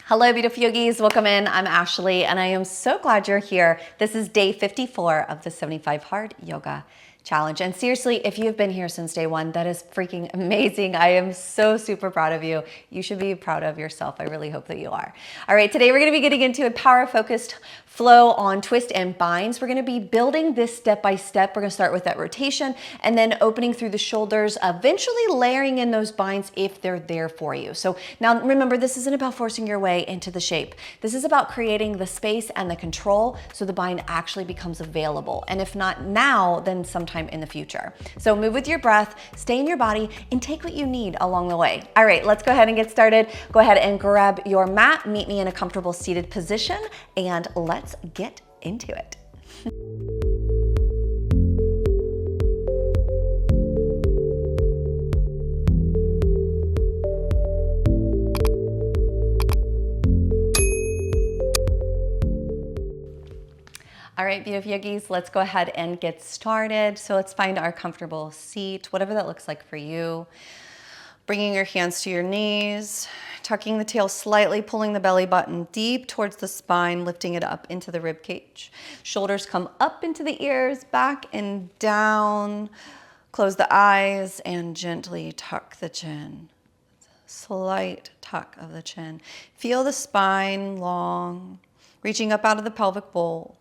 Hello, beautiful yogis. Welcome in. I'm Ashley, and I am so glad you're here. This is day 54 of the 75 Hard Yoga Challenge. And seriously, if you've been here since day one, that is freaking amazing. I am so super proud of you. You should be proud of yourself. I really hope that you are. All right, today we're going to be getting into a power-focused flow on twist and binds. We're going to be building this step by step. We're going to start with that rotation and then opening through the shoulders, eventually layering in those binds if they're there for you. So now remember, this isn't about forcing your way into the shape. This is about creating the space and the control so the bind actually becomes available. And if not now, then sometime in the future. So move with your breath, stay in your body, and take what you need along the way. All right, let's go ahead and get started. Go ahead and grab your mat, meet me in a comfortable seated position, and let's get into it. All right, beautiful yogis, let's go ahead and get started. So let's find our comfortable seat, whatever that looks like for you. Bringing your hands to your knees, tucking the tail slightly, pulling the belly button deep towards the spine, lifting it up into the rib cage. Shoulders come up into the ears, back and down. Close the eyes and gently tuck the chin. Slight tuck of the chin. Feel the spine long, reaching up out of the pelvic bowl.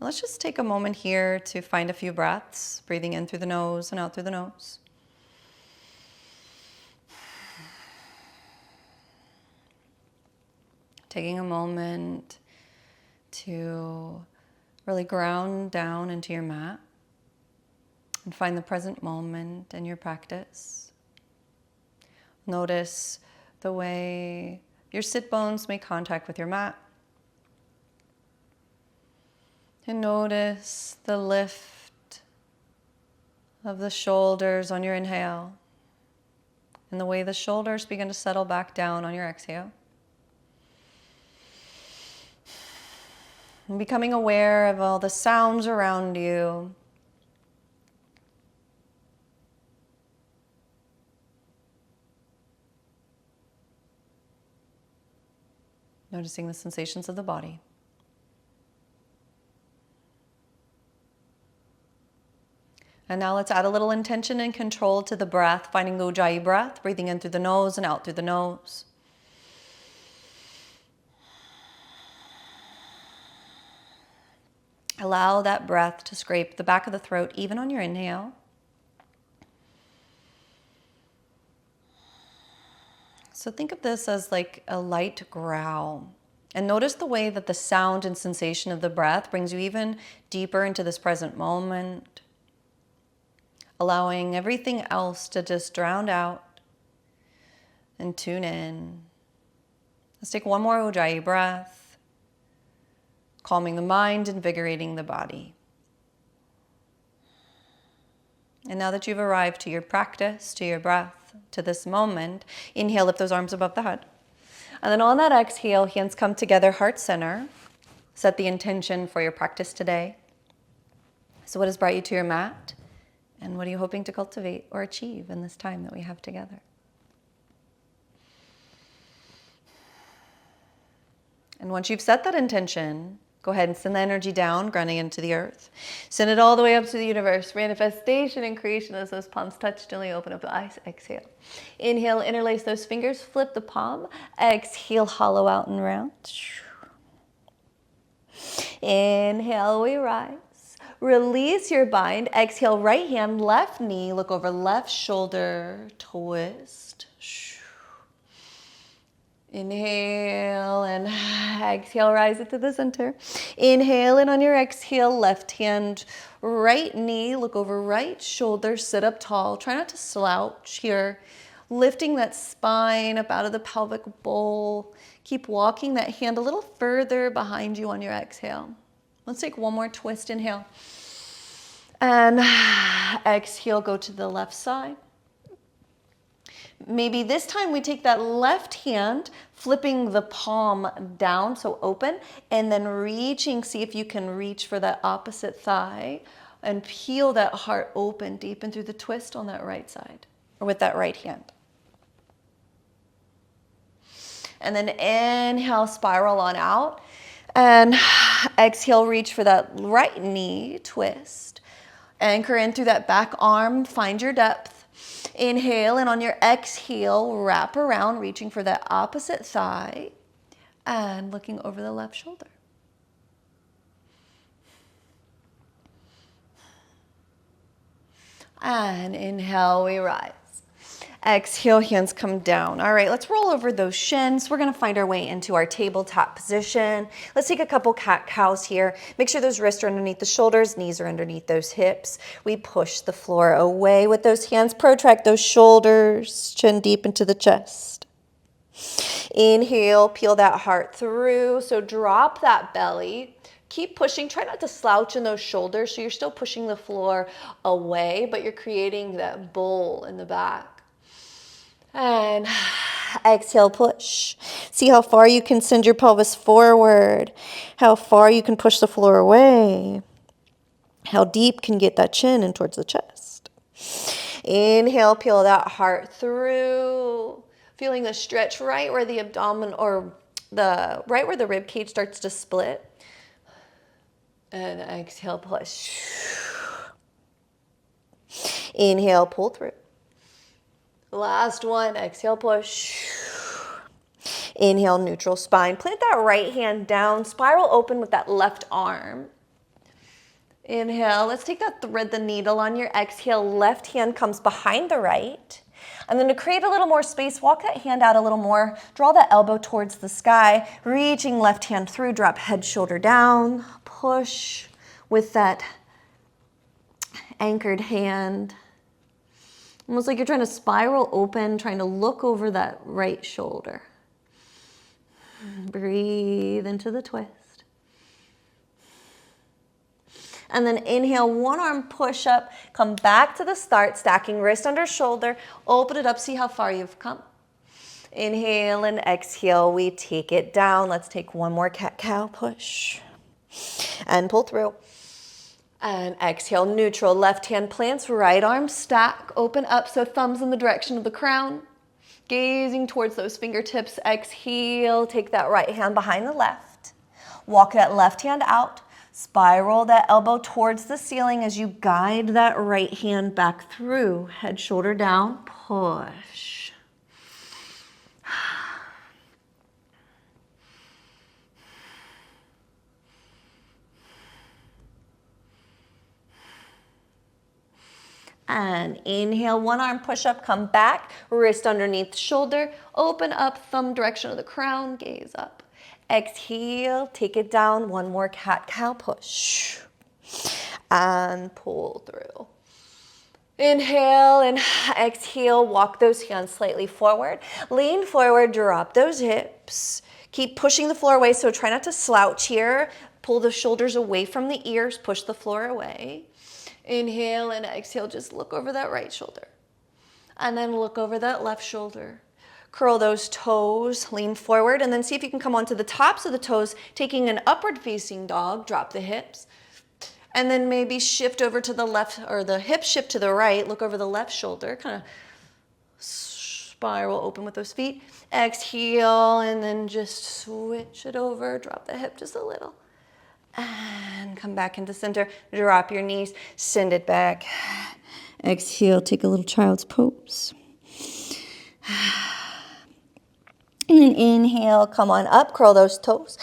Let's just take a moment here to find a few breaths, breathing in through the nose and out through the nose. Taking a moment to really ground down into your mat and find the present moment in your practice. Notice the way your sit bones make contact with your mat. And notice the lift of the shoulders on your inhale and the way the shoulders begin to settle back down on your exhale. And becoming aware of all the sounds around you. Noticing the sensations of the body. And now let's add a little intention and control to the breath, finding the Ujjayi breath, breathing in through the nose and out through the nose. Allow that breath to scrape the back of the throat, even on your inhale. So think of this as like a light growl. And notice the way that the sound and sensation of the breath brings you even deeper into this present moment, allowing everything else to just drown out and tune in. Let's take one more Ujjayi breath, calming the mind, invigorating the body. And now that you've arrived to your practice, to your breath, to this moment, inhale, lift those arms above the head. And then on that exhale, hands come together, heart center. Set the intention for your practice today. So what has brought you to your mat? And what are you hoping to cultivate or achieve in this time that we have together? And once you've set that intention, go ahead and send the energy down, grounding into the earth. Send it all the way up to the universe. Manifestation and creation as those palms touch, gently open up the eyes. Exhale. Inhale, interlace those fingers, flip the palm. Exhale, hollow out and round. Inhale, we rise. Release your bind. Exhale, right hand, left knee, look over left shoulder, twist. Inhale and exhale, rise it to the center. Inhale in on your exhale, left hand, right knee, look over right shoulder, sit up tall. Try not to slouch here. Lifting that spine up out of the pelvic bowl. Keep walking that hand a little further behind you on your exhale. Let's take one more twist, inhale. And exhale, go to the left side. Maybe this time we take that left hand, flipping the palm down, so open, and then reaching, see if you can reach for that opposite thigh and peel that heart open, deepen through the twist on that right side, or with that right hand. And then inhale, spiral on out. And exhale, reach for that right knee, twist. Anchor in through that back arm, find your depth. Inhale, and on your exhale, wrap around, reaching for that opposite thigh and looking over the left shoulder. And inhale, we rise. Exhale, hands come down. All right, let's roll over those shins. We're gonna find our way into our tabletop position. Let's take a couple cat-cows here. Make sure those wrists are underneath the shoulders, knees are underneath those hips. We push the floor away with those hands. Protract those shoulders, chin deep into the chest. Inhale, peel that heart through. So drop that belly. Keep pushing. Try not to slouch in those shoulders so you're still pushing the floor away, but you're creating that bowl in the back. And exhale, push. See how far you can send your pelvis forward, how far you can push the floor away, how deep can get that chin in towards the chest. Inhale, peel that heart through, feeling the stretch right where the abdomen or right where the rib cage starts to split. And exhale, push. Inhale, pull through. Last one, exhale, push. Inhale, neutral spine. Plant that right hand down, spiral open with that left arm. Inhale, let's take that thread the needle on your exhale. Left hand comes behind the right. And then to create a little more space, walk that hand out a little more. Draw that elbow towards the sky. Reaching left hand through, drop head, shoulder down. Push with that anchored hand. Almost like you're trying to spiral open, trying to look over that right shoulder. Breathe into the twist. And then inhale, one arm push up, come back to the start, stacking wrist under shoulder, open it up, see how far you've come. Inhale and exhale, we take it down. Let's take one more cat-cow push. And pull through. And exhale, neutral. Left hand plants, right arm stack. Open up, so thumbs in the direction of the crown. Gazing towards those fingertips. Exhale, take that right hand behind the left. Walk that left hand out. Spiral that elbow towards the ceiling as you guide that right hand back through. Head, shoulder down, push. And inhale, one arm push up, come back, wrist underneath shoulder, open up, thumb direction of the crown, gaze up. Exhale, take it down, one more cat-cow push. And pull through. Inhale and exhale, walk those hands slightly forward. Lean forward, drop those hips. Keep pushing the floor away, so try not to slouch here. Pull the shoulders away from the ears, push the floor away. Inhale and exhale, just look over that right shoulder. And then look over that left shoulder. Curl those toes, lean forward, and then see if you can come onto the tops of the toes, taking an upward facing dog, drop the hips. And then maybe shift over to the left, or the hip shift to the right, look over the left shoulder, kind of spiral open with those feet. Exhale, and then just switch it over, drop the hip just a little. And come back into center, drop your knees, send it back. Exhale, take a little child's pose. And then inhale, come on up, curl those toes.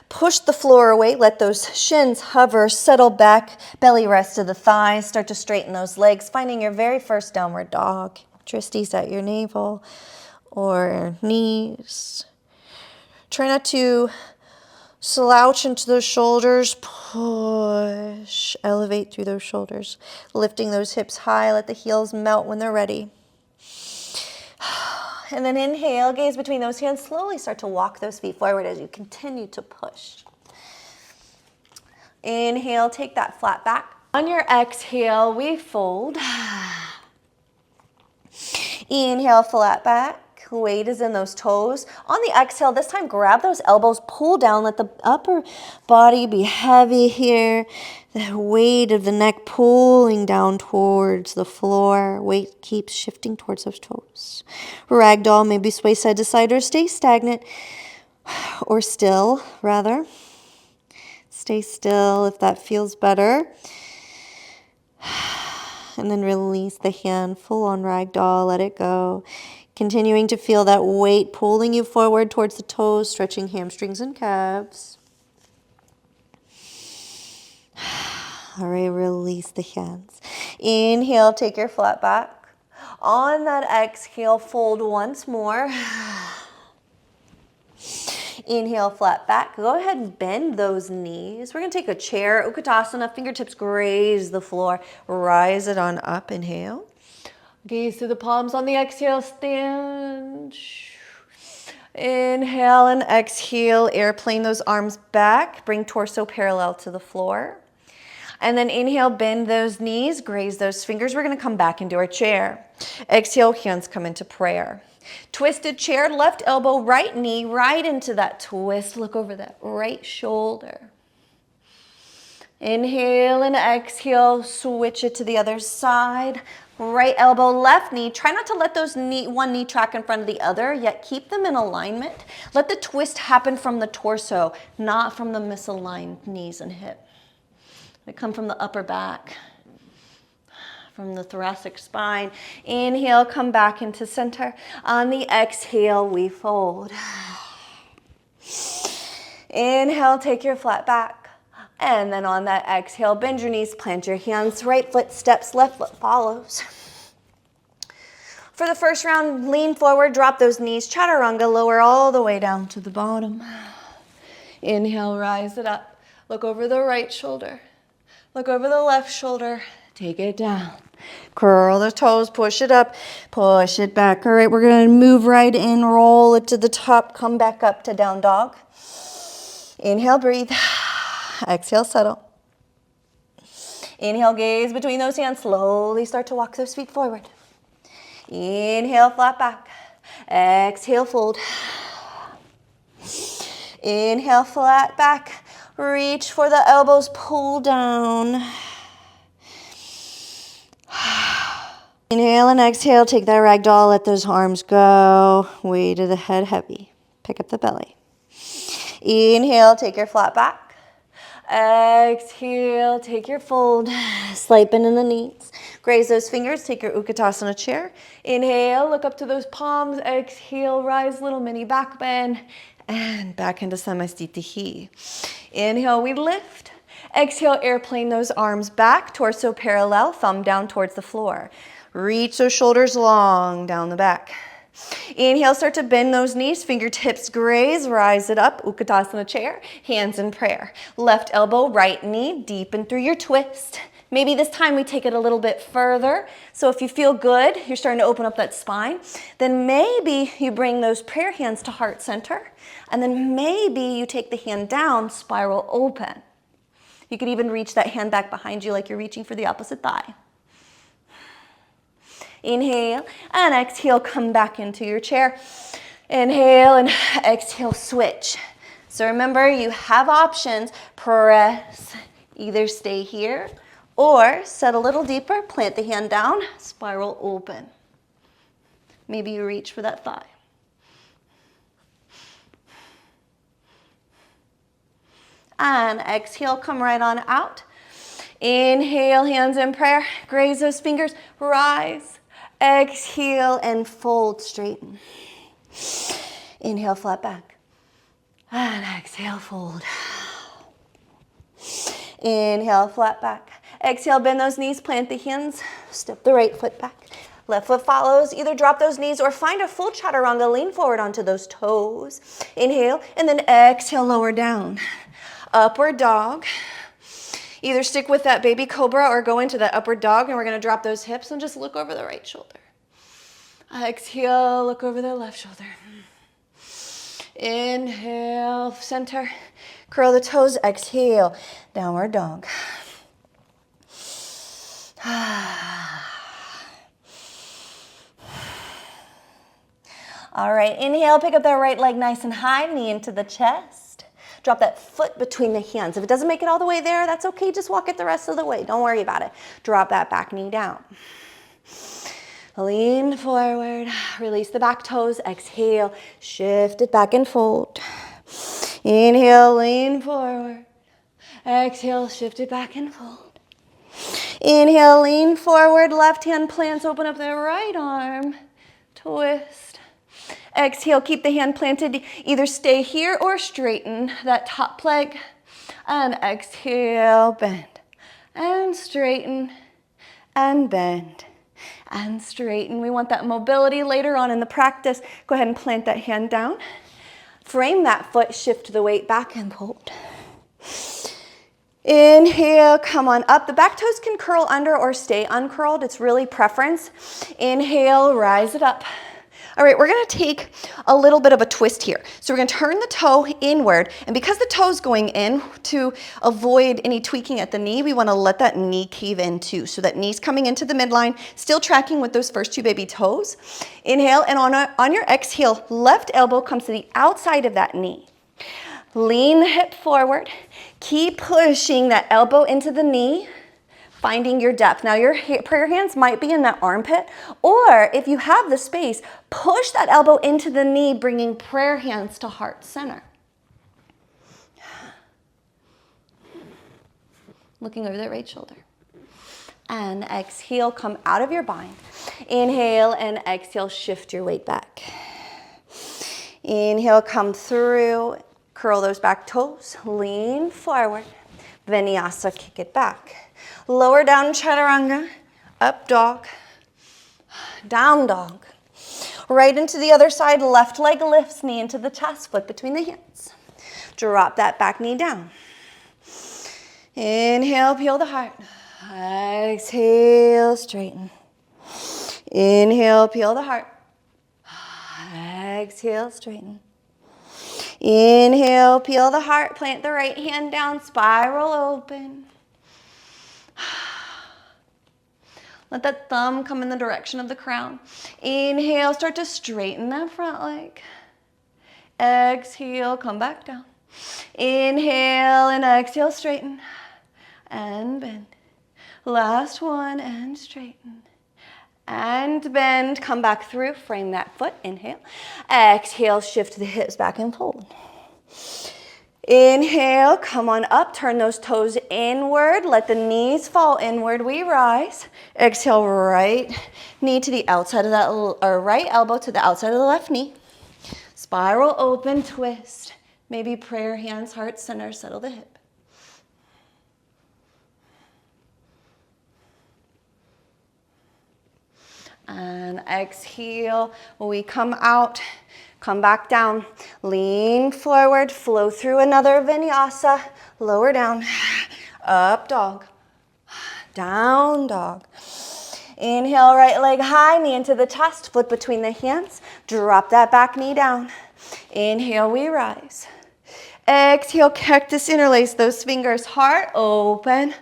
Push the floor away, let those shins hover, settle back, belly rest to the thighs, start to straighten those legs, finding your very first downward dog. Tristies at your navel or knees. Try not to slouch into those shoulders, push, elevate through those shoulders, lifting those hips high, let the heels melt when they're ready. And then inhale, gaze between those hands, slowly start to walk those feet forward as you continue to push. Inhale, take that flat back. On your exhale, we fold. Inhale, flat back. Weight is in those toes. On the exhale, this time grab those elbows, pull down, let the upper body be heavy here. The weight of the neck pulling down towards the floor. Weight keeps shifting towards those toes. Ragdoll, maybe sway side to side or stay stagnant. or still, rather. Stay still if that feels better. And then release the hand, full on ragdoll, let it go. Continuing to feel that weight pulling you forward towards the toes, stretching hamstrings and calves. All right, release the hands. Inhale, take your flat back. On that exhale, fold once more. Inhale, flat back. Go ahead and bend those knees. We're going to take a chair, Utkatasana, fingertips graze the floor. Rise it on up, inhale. Gaze to the palms on the exhale, stand. Inhale and exhale, airplane those arms back. Bring torso parallel to the floor. And then inhale, bend those knees, graze those fingers. We're going to come back into our chair. Exhale, hands come into prayer. Twisted chair, left elbow, right knee, right into that twist. Look over that right shoulder. Inhale and exhale, switch it to the other side. Right elbow, left knee. Try not to let those one knee track in front of the other, yet keep them in alignment. Let the twist happen from the torso, not from the misaligned knees and hip. They come from the upper back, from the thoracic spine. Inhale, come back into center. On the exhale, we fold. Inhale, take your flat back. And then on that exhale, bend your knees, plant your hands. Right foot steps, left foot follows. For the first round, lean forward, drop those knees. Chaturanga, lower all the way down to the bottom. Inhale, rise it up. Look over the right shoulder. Look over the left shoulder. Take it down. Curl the toes, push it up, push it back. All right, we're going to move right in, roll it to the top, come back up to down dog. Inhale, breathe. Exhale, settle. Inhale, gaze between those hands. Slowly start to walk those feet forward. Inhale, flat back. Exhale, fold. Inhale, flat back. Reach for the elbows, pull down. Inhale and exhale, take that ragdoll, let those arms go. Weight of the head heavy. Pick up the belly. Inhale, take your flat back. Exhale, take your fold. Slight bend in the knees. Graze those fingers, take your Utkatasana chair. Inhale, look up to those palms. Exhale, rise, little mini back bend. And back into Samasthiti. Inhale, we lift. Exhale, airplane those arms back, torso parallel, thumb down towards the floor. Reach those shoulders long down the back. Inhale, start to bend those knees, fingertips graze, rise it up, Utkatasana chair, hands in prayer. Left elbow, right knee, deepen through your twist. Maybe this time we take it a little bit further. So if you feel good, you're starting to open up that spine, then maybe you bring those prayer hands to heart center, and then maybe you take the hand down, spiral open. You could even reach that hand back behind you like you're reaching for the opposite thigh. Inhale and exhale, come back into your chair. Inhale and exhale, switch. So remember, you have options. Press, either stay here or set a little deeper, plant the hand down, spiral open. Maybe you reach for that thigh. And exhale, come right on out. Inhale, hands in prayer. Graze those fingers, rise. Exhale and fold, straighten. Inhale, flat back. And exhale, fold. Inhale, flat back. Exhale, bend those knees, plant the hands, step the right foot back. Left foot follows, either drop those knees or find a full chaturanga, lean forward onto those toes. Inhale, and then exhale, lower down. Upward dog. Either stick with that baby cobra or go into that upward dog, and we're gonna drop those hips and just look over the right shoulder. Exhale, look over the left shoulder. Inhale, center. Curl the toes, exhale, downward dog. All right, inhale, pick up that right leg nice and high, knee into the chest. Drop that foot between the hands. If it doesn't make it all the way there, that's okay, just walk it the rest of the way. Don't worry about it. Drop that back knee down. Lean forward, release the back toes, exhale, shift it back and fold. Inhale, lean forward. Exhale, shift it back and fold. Inhale, lean forward. Left hand plants, open up the right arm. Twist. Exhale, keep the hand planted. Either stay here or straighten that top leg. And exhale, bend. And straighten. And bend. And straighten. We want that mobility later on in the practice. Go ahead and plant that hand down. Frame that foot, shift the weight back and hold. Inhale, come on up. The back toes can curl under or stay uncurled. It's really preference. Inhale, rise it up. All right, we're gonna take a little bit of a twist here. So we're gonna turn the toe inward, and because the toe's going in, to avoid any tweaking at the knee, we wanna let that knee cave in too. So that knee's coming into the midline, still tracking with those first two baby toes. Inhale, and on your exhale, left elbow comes to the outside of that knee. Lean the hip forward. Keep pushing that elbow into the knee, finding your depth. Now your prayer hands might be in that armpit, or if you have the space, push that elbow into the knee, bringing prayer hands to heart center. Looking over the right shoulder. And exhale, come out of your bind. Inhale and exhale, shift your weight back. Inhale, come through. Curl those back toes, lean forward, vinyasa, kick it back. Lower down chaturanga, up dog, down dog. Right into the other side, left leg lifts, knee into the chest, foot between the hands. Drop that back knee down. Inhale, peel the heart. Exhale, straighten. Inhale, peel the heart. Exhale, straighten. Inhale, peel the heart, plant the right hand down, spiral open. Let that thumb come in the direction of the crown. Inhale, start to straighten that front leg. Exhale, come back down. Inhale and exhale, straighten and bend. Last one, and straighten. And bend, come back through, frame that foot, inhale. Exhale, shift the hips back and fold. Inhale, come on up, turn those toes inward, let the knees fall inward, we rise. Exhale, right knee to the outside of that, or right elbow to the outside of the left knee. Spiral open, twist. Maybe prayer hands, heart center, settle the hip. And exhale, we come out, come back down, lean forward, flow through another vinyasa, lower down, up dog, down dog. Inhale, right leg high, knee into the chest, foot between the hands, drop that back knee down. Inhale, we rise. Exhale, cactus, interlace those fingers, heart open.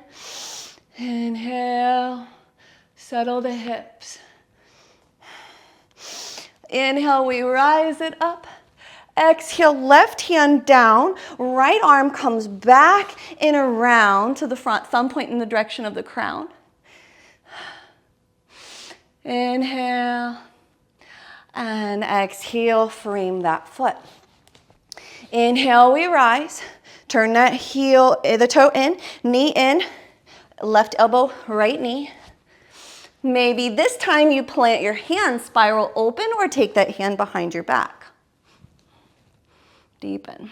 Inhale, settle the hips. Inhale, we rise it up. Exhale, left hand down, right arm comes back and around to the front, thumb point in the direction of the crown. Inhale, and exhale, frame that foot. Inhale, we rise, turn that heel, the toe in, knee in, left elbow, right knee. Maybe this time you plant your hand, spiral open, or take that hand behind your back. Deepen.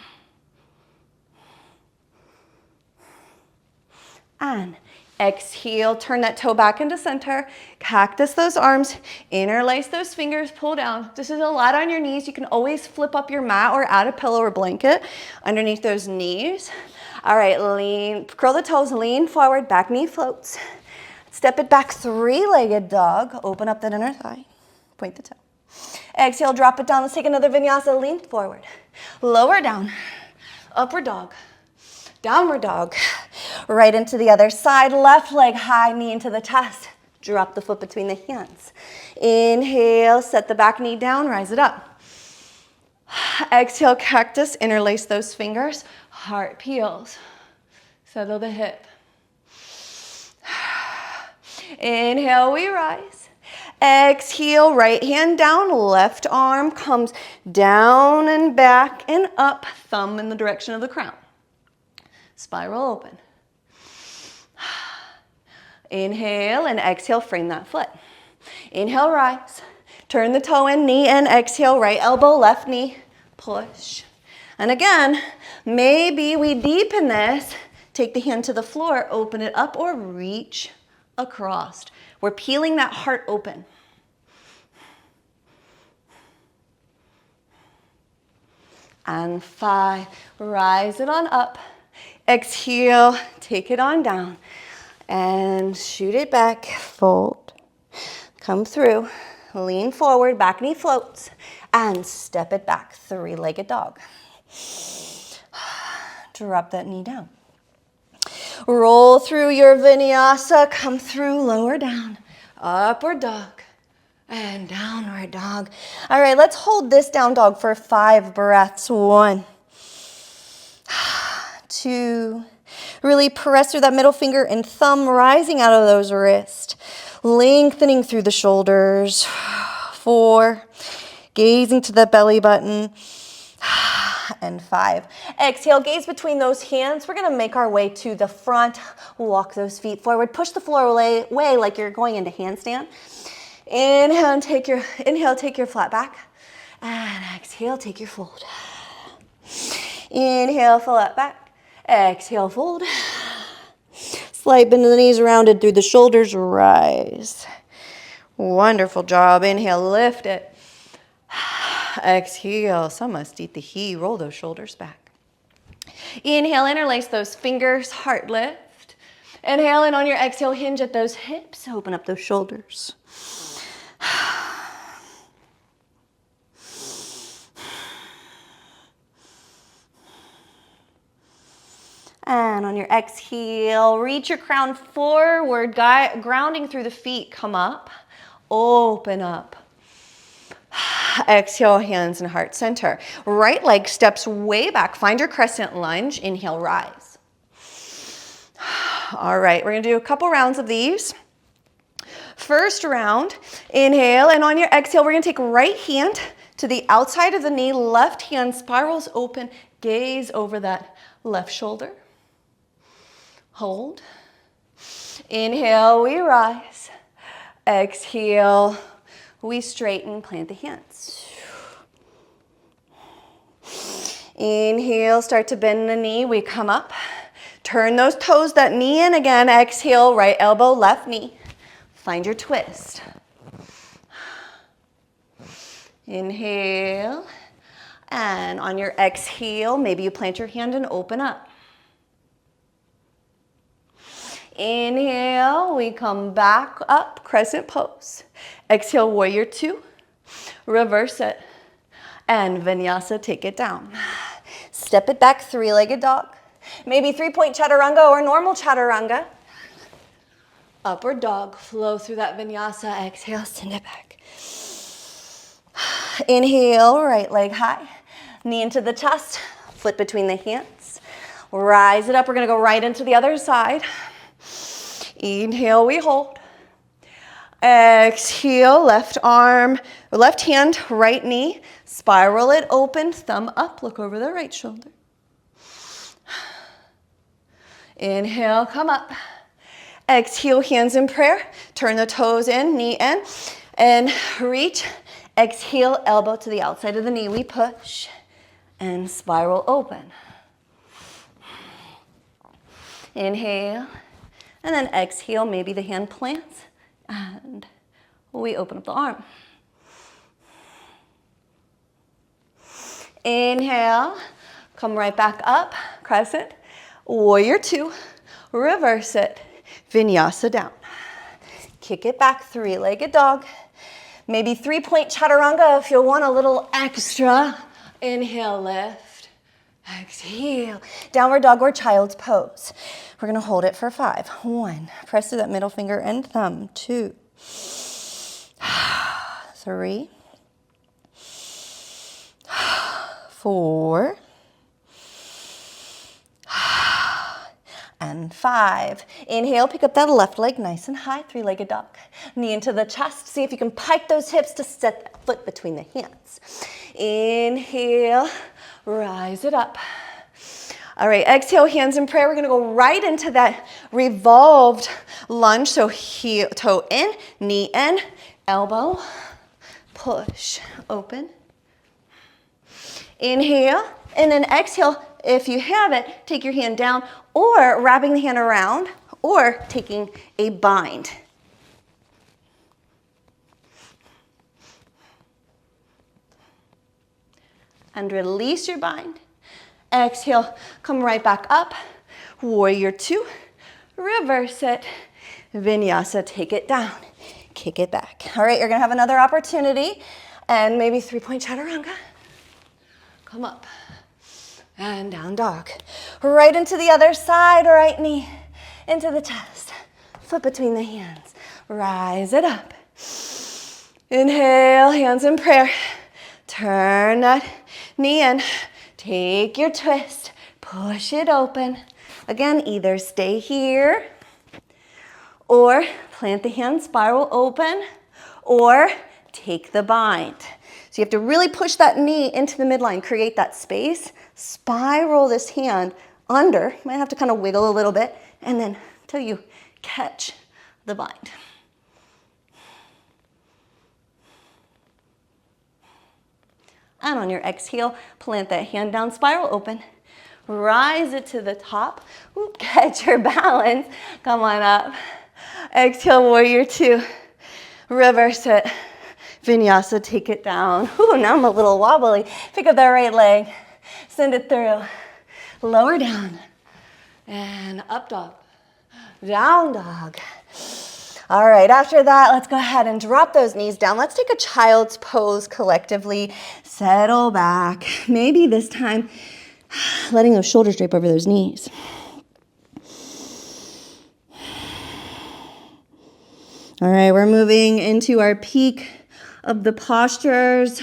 And exhale, turn that toe back into center. Cactus those arms, interlace those fingers, pull down. This is a lot on your knees. You can always flip up your mat or add a pillow or blanket underneath those knees. All right, lean, curl the toes, lean forward, back knee floats. Step it back, three-legged dog. Open up that inner thigh. Point the toe. Exhale, drop it down. Let's take another vinyasa. Lean forward. Lower down. Upward dog. Downward dog. Right into the other side. Left leg high, knee into the chest. Drop the foot between the hands. Inhale, set the back knee down, rise it up. Exhale, cactus. Interlace those fingers. Heart peels. Settle the hip. Inhale, we rise. Exhale, right hand down, left arm comes down and back and up, thumb in the direction of the crown. Spiral open. Inhale and exhale, frame that foot. Inhale, rise. Turn the toe in, knee in, exhale, right elbow, left knee, push. And again, maybe we deepen this, take the hand to the floor, open it up, or reach across. We're peeling that heart open. And 5, rise it on up. Exhale, take it on down. And shoot it back, fold. Come through, lean forward, back knee floats, and step it back, three-legged dog. Drop that knee down. Roll through your vinyasa, come through, lower down, upward dog, and downward dog. All right, let's hold this down dog for 5 breaths. 1, 2, really press through that middle finger and thumb, rising out of those wrists, lengthening through the shoulders. 4, gazing to the belly button. And 5. Exhale, gaze between those hands. We're gonna make our way to the front. Walk those feet forward. Push the floor away like you're going into handstand. Inhale, take your flat back. And exhale, take your fold. Inhale, flat back. Exhale, fold. Slight bend of the knees, rounded through the shoulders, rise. Wonderful job. Inhale, lift it. Exhale, samastitihi, roll those shoulders back. Inhale, interlace those fingers, heart lift. Inhale, and on your exhale, hinge at those hips, open up those shoulders. And on your exhale, reach your crown forward, grounding through the feet, come up, open up. Exhale, hands and heart center. Right leg steps way back. Find your crescent lunge. Inhale, rise. All right, we're gonna do a couple rounds of these. First round, inhale, and on your exhale, we're gonna take right hand to the outside of the knee, left hand spirals open, gaze over that left shoulder. Hold. Inhale, we rise. Exhale, we straighten, plant the hands. Inhale, start to bend the knee, we come up. Turn those toes, that knee in again. Exhale, right elbow, left knee. Find your twist. Inhale, and on your exhale, maybe you plant your hand and open up. Inhale, we come back up, crescent pose. Exhale, warrior 2, reverse it, and vinyasa, take it down. Step it back, three-legged dog. Maybe 3-point chaturanga or normal chaturanga. Upward dog, flow through that vinyasa. Exhale, send it back. Inhale, right leg high, knee into the chest, foot between the hands. Rise it up, we're gonna go right into the other side. Inhale, we hold. Exhale, left arm, left hand, right knee. Spiral it open, thumb up, look over the right shoulder. Inhale, come up. Exhale, hands in prayer. Turn the toes in, knee in, and reach. Exhale, elbow to the outside of the knee. We push and spiral open. Inhale. And then exhale, maybe the hand plants, and we open up the arm. Inhale, come right back up, crescent, warrior 2, reverse it, vinyasa down. Kick it back, three-legged dog. Maybe 3-point chaturanga if you want a little extra. Inhale, lift. Exhale, downward dog or child's pose. We're gonna hold it for 5. 1, press through that middle finger and thumb. 2, 3, 4, and 5. Inhale, pick up that left leg nice and high, three-legged dog. Knee into the chest. See if you can pike those hips to set that foot between the hands. Inhale, rise it up. All right, exhale, hands in prayer. We're gonna go right into that revolved lunge. So heel, toe in, knee in, elbow, push, open. Inhale, and then exhale. If you have it, take your hand down, or wrapping the hand around, or taking a bind. And release your bind. Exhale, come right back up. Warrior 2, reverse it. Vinyasa, take it down, kick it back. All right, you're gonna have another opportunity, and maybe 3-point chaturanga. Come up. And down dog. Right into the other side, right knee into the chest. Foot between the hands. Rise it up. Inhale, hands in prayer. Turn that knee in. Take your twist. Push it open. Again, either stay here or plant the hand, spiral open, or take the bind. So you have to really push that knee into the midline, create that space, spiral this hand under. You might have to kind of wiggle a little bit, and then till you catch the bind. And on your exhale, plant that hand down, spiral open. Rise it to the top. Ooh, catch your balance. Come on up. Exhale, warrior 2. Reverse it. Vinyasa, take it down. Ooh, now I'm a little wobbly. Pick up that right leg. Send it through. Lower down. And up dog. Down dog. All right, after that, let's go ahead and drop those knees down. Let's take a child's pose collectively. Settle back. Maybe this time, letting those shoulders drape over those knees. All right, we're moving into our peak of the postures.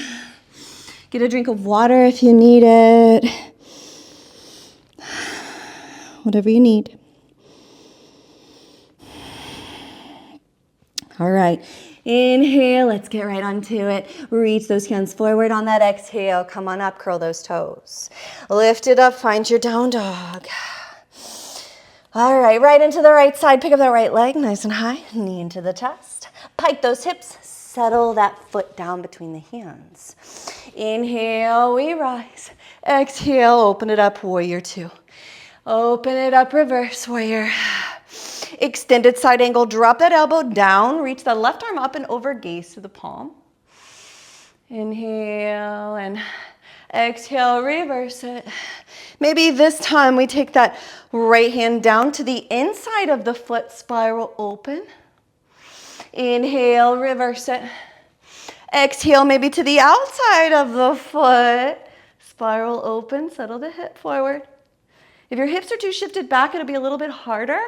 Get a drink of water if you need it. Whatever you need. All right, inhale, let's get right onto it. Reach those hands forward on that exhale. Come on up, curl those toes. Lift it up, find your down dog. All right, right into the right side. Pick up that right leg, nice and high. Knee into the chest. Pike those hips. Settle that foot down between the hands. Inhale, we rise. Exhale, open it up, warrior 2. Open it up, reverse warrior. Extended side angle, drop that elbow down. Reach the left arm up and over, gaze to the palm. Inhale and exhale, reverse it. Maybe this time we take that right hand down to the inside of the foot, spiral open. Inhale, reverse it. Exhale, maybe to the outside of the foot, spiral open, settle the hip forward. If your hips are too shifted back, it'll be a little bit harder.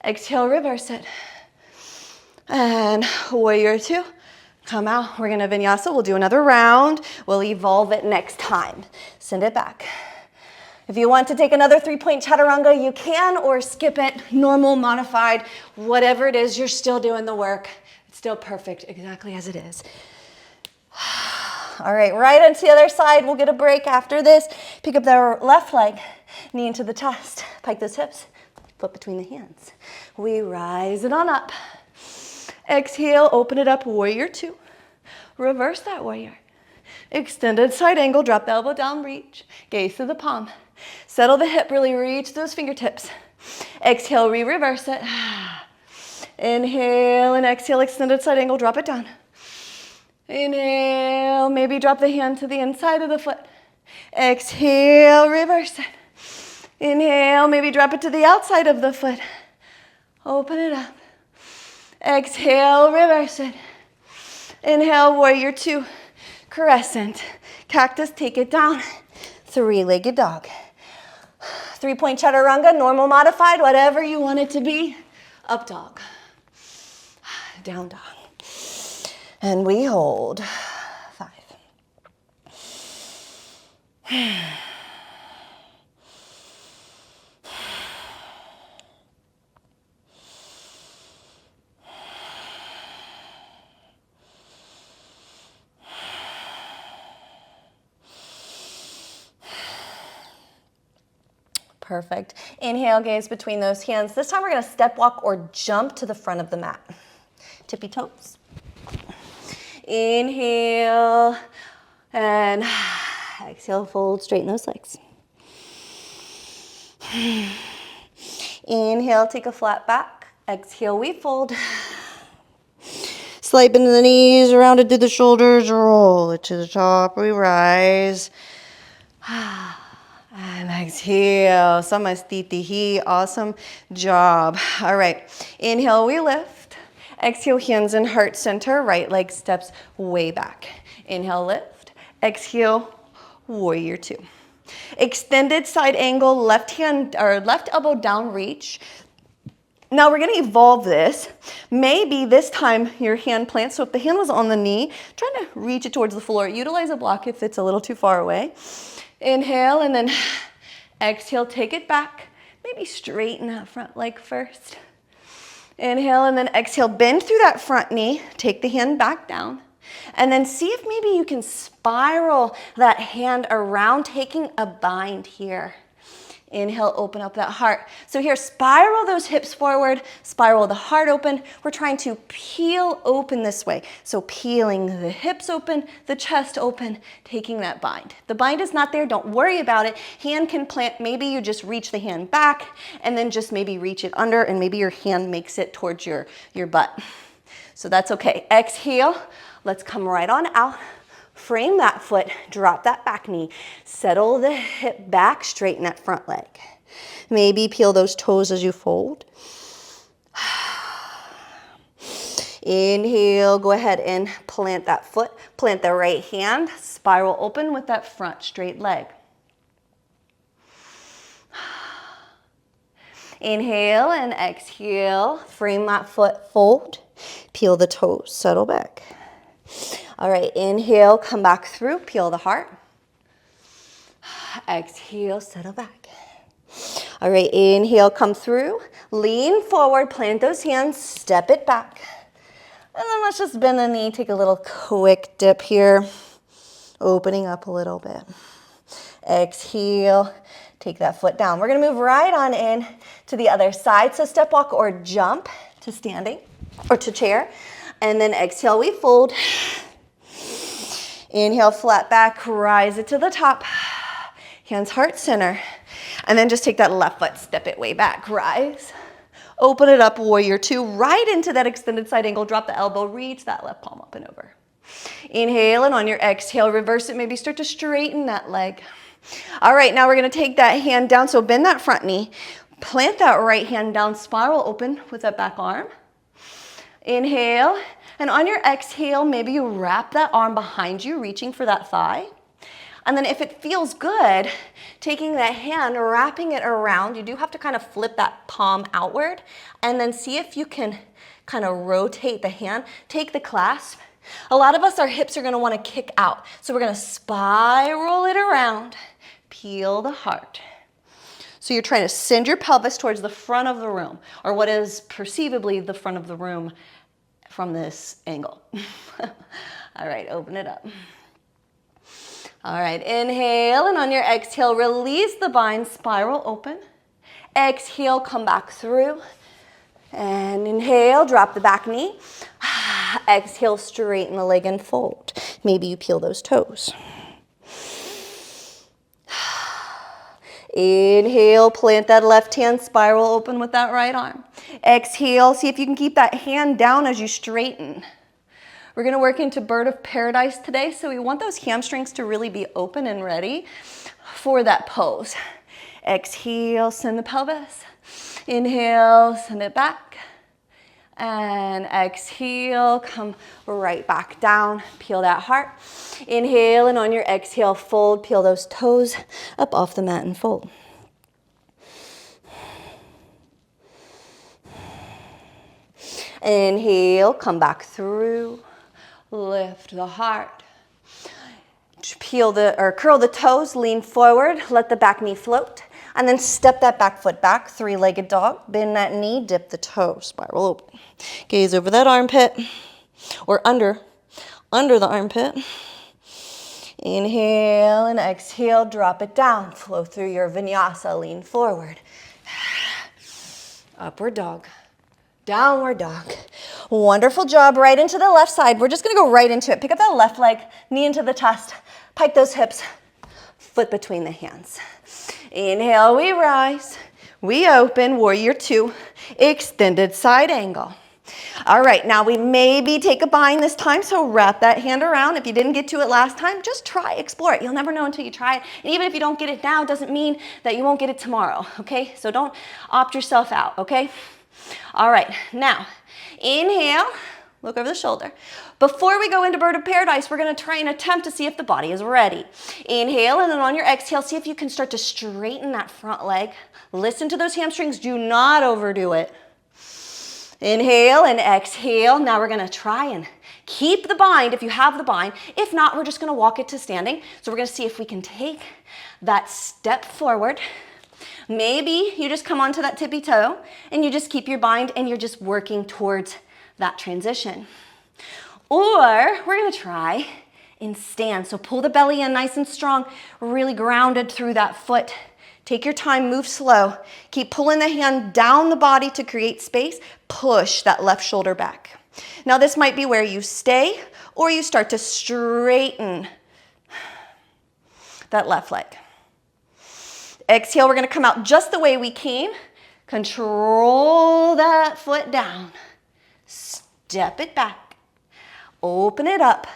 Exhale, reverse it. And warrior 2. Come out. We're gonna vinyasa. We'll do another round. We'll evolve it next time. Send it back. If you want to take another 3-point chaturanga, you can, or skip it, normal, modified, whatever it is, you're still doing the work. It's still perfect, exactly as it is. All right, right onto the other side. We'll get a break after this. Pick up the left leg, knee into the chest. Pike those hips, foot between the hands. We rise it on up. Exhale, open it up, warrior 2. Reverse that warrior. Extended side angle, drop the elbow down, reach. Gaze to the palm. Settle the hip, really reach those fingertips. Exhale, re-reverse it. Inhale and exhale, extended side angle, drop it down. Inhale, maybe drop the hand to the inside of the foot. Exhale, reverse it. Inhale, maybe drop it to the outside of the foot. Open it up. Exhale, reverse it. Inhale, warrior 2. Crescent. Cactus, take it down. 3-legged dog. 3-point chaturanga, normal, modified, whatever you want it to be. Up dog. Down dog. And we hold. 5. Perfect. Inhale, gaze between those hands. This time we're gonna step walk or jump to the front of the mat. Tippy toes. Inhale, and exhale, fold, straighten those legs. Inhale, take a flat back. Exhale, we fold. Slide into the knees, round it to the shoulders, roll it to the top, we rise. And exhale, samastitihi, awesome job. All right, inhale, we lift. Exhale, hands in heart center, right leg steps way back. Inhale, lift. Exhale, warrior two. Extended side angle, left hand or left elbow down reach. Now we're gonna evolve this. Maybe this time your hand plants, so if the hand was on the knee, try to reach it towards the floor. Utilize a block if it's a little too far away. Inhale and then exhale, take it back. Maybe straighten that front leg first. Inhale and then exhale, bend through that front knee, take the hand back down. And then see if maybe you can spiral that hand around, taking a bind here. Inhale, open up that heart. So here, spiral those hips forward, spiral the heart open. We're trying to peel open this way. So peeling the hips open, the chest open, taking that bind. The bind is not there, don't worry about it. Hand can plant, maybe you just reach the hand back and then just maybe reach it under and maybe your hand makes it towards your butt. So that's okay. Exhale, let's come right on out. Frame that foot, drop that back knee, settle the hip back, straighten that front leg. Maybe peel those toes as you fold. Inhale, go ahead and plant that foot, plant the right hand, spiral open with that front straight leg. Inhale and exhale, frame that foot, fold, peel the toes, settle back. All right, inhale, come back through, peel the heart. Exhale, settle back. All right, inhale, come through, lean forward, plant those hands, step it back. And then let's just bend the knee, take a little quick dip here, opening up a little bit. Exhale, take that foot down. We're gonna move right on in to the other side. So step walk or jump to standing or to chair. And then exhale, we fold. Inhale, flat back, rise it to the top. Hands heart center. And then just take that left foot, step it way back, rise. Open it up, warrior two, right into that extended side angle. Drop the elbow, reach that left palm up and over. Inhale, and on your exhale, reverse it. Maybe start to straighten that leg. All right, now we're gonna take that hand down. So bend that front knee, plant that right hand down, spiral open with that back arm. Inhale, and on your exhale, maybe you wrap that arm behind you, reaching for that thigh. And then if it feels good, taking that hand, wrapping it around, you do have to kind of flip that palm outward, and then see if you can kind of rotate the hand, take the clasp. A lot of us, our hips are gonna wanna kick out. So we're gonna spiral it around, peel the heart. So you're trying to send your pelvis towards the front of the room, or what is perceivably the front of the room from this angle. All right, open it up. All right, inhale, and on your exhale, release the bind, spiral open. Exhale, come back through. And inhale, drop the back knee. Exhale, straighten the leg and fold. Maybe you peel those toes. Inhale, plant that left hand, spiral open with that right arm. Exhale, see if you can keep that hand down as you straighten. We're gonna work into bird of paradise today, so we want those hamstrings to really be open and ready for that pose. Exhale, send the pelvis. Inhale, send it back. And exhale, come right back down, peel that heart. Inhale, and on your exhale, fold, peel those toes up off the mat and fold. Inhale, come back through, lift the heart. Peel or curl the toes, lean forward, let the back knee float, and then step that back foot back, three-legged dog, bend that knee, dip the toe, spiral open. Gaze over that armpit, or under the armpit. Inhale and exhale, drop it down. Flow through your vinyasa, lean forward. Upward dog, downward dog. Wonderful job, right into the left side. We're just gonna go right into it. Pick up that left leg, knee into the chest, pike those hips, foot between the hands. Inhale, we rise, we open, warrior two, extended side angle. All right, now we maybe take a bind this time, so wrap that hand around. If you didn't get to it last time, just try, explore it. You'll never know until you try it. And even if you don't get it now, it doesn't mean that you won't get it tomorrow, okay? So don't opt yourself out, okay? All right, now inhale, look over the shoulder. Before we go into bird of paradise, we're gonna try and attempt to see if the body is ready. Inhale, and then on your exhale, see if you can start to straighten that front leg. Listen to those hamstrings, do not overdo it. Inhale and exhale. Now we're gonna try and keep the bind if you have the bind. If not, we're just gonna walk it to standing. So we're gonna see if we can take that step forward. Maybe you just come onto that tippy toe and you just keep your bind and you're just working towards that transition. Or we're gonna try and stand. So pull the belly in nice and strong, really grounded through that foot. Take your time, move slow. Keep pulling the hand down the body to create space. Push that left shoulder back. Now this might be where you stay or you start to straighten that left leg. Exhale, we're gonna come out just the way we came. Control that foot down. Step it back. Open it up.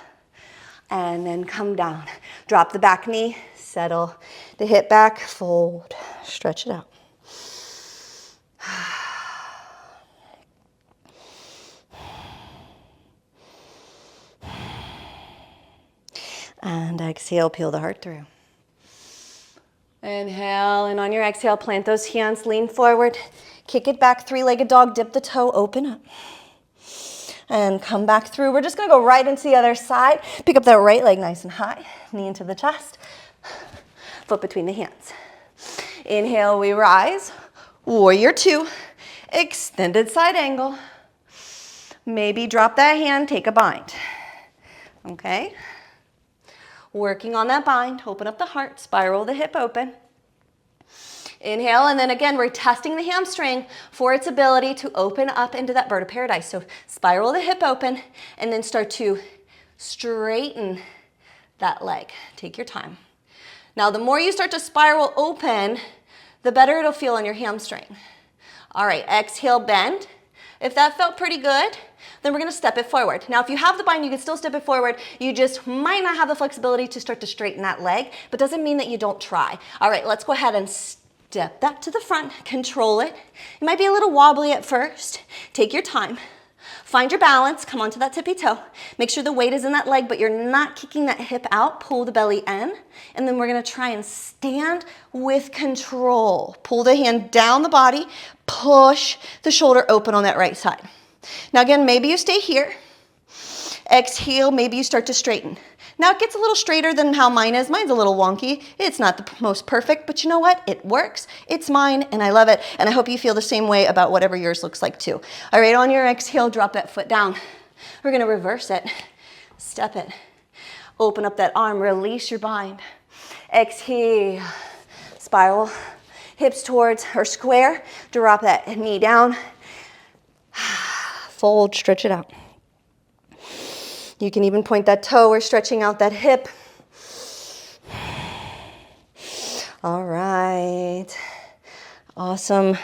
And then come down. Drop the back knee, settle the hip back, fold, stretch it out. And exhale, peel the heart through. Inhale, and on your exhale, plant those hands, lean forward, kick it back, three-legged dog, dip the toe, open up. And come back through. We're just gonna go right into the other side. Pick up that right leg nice and high, knee into the chest, foot between the hands. Inhale, we rise, warrior two, extended side angle. Maybe drop that hand, take a bind, okay? Working on that bind, open up the heart, spiral the hip open. Inhale, and then again, we're testing the hamstring for its ability to open up into that bird of paradise. So spiral the hip open and then start to straighten that leg. Take your time. Now, the more you start to spiral open, the better it'll feel on your hamstring. All right, exhale, bend. If that felt pretty good, then we're gonna step it forward. Now, if you have the bind, you can still step it forward. You just might not have the flexibility to start to straighten that leg, but doesn't mean that you don't try. All right, let's go ahead and step that to the front, control it. It might be a little wobbly at first. Take your time. Find your balance, come onto that tippy toe. Make sure the weight is in that leg, but you're not kicking that hip out. Pull the belly in, and then we're gonna try and stand with control. Pull the hand down the body, push the shoulder open on that right side. Now again, maybe you stay here. Exhale, maybe you start to straighten. Now it gets a little straighter than how mine is. Mine's a little wonky. It's not the most perfect, but you know what? It works. It's mine, and I love it. And I hope you feel the same way about whatever yours looks like too. All right, on your exhale, drop that foot down. We're gonna reverse it. Step it. Open up that arm, release your bind. Exhale, spiral, hips towards or square. Drop that knee down. Fold, stretch it out. You can even point that toe or stretching out that hip. All right. Awesome.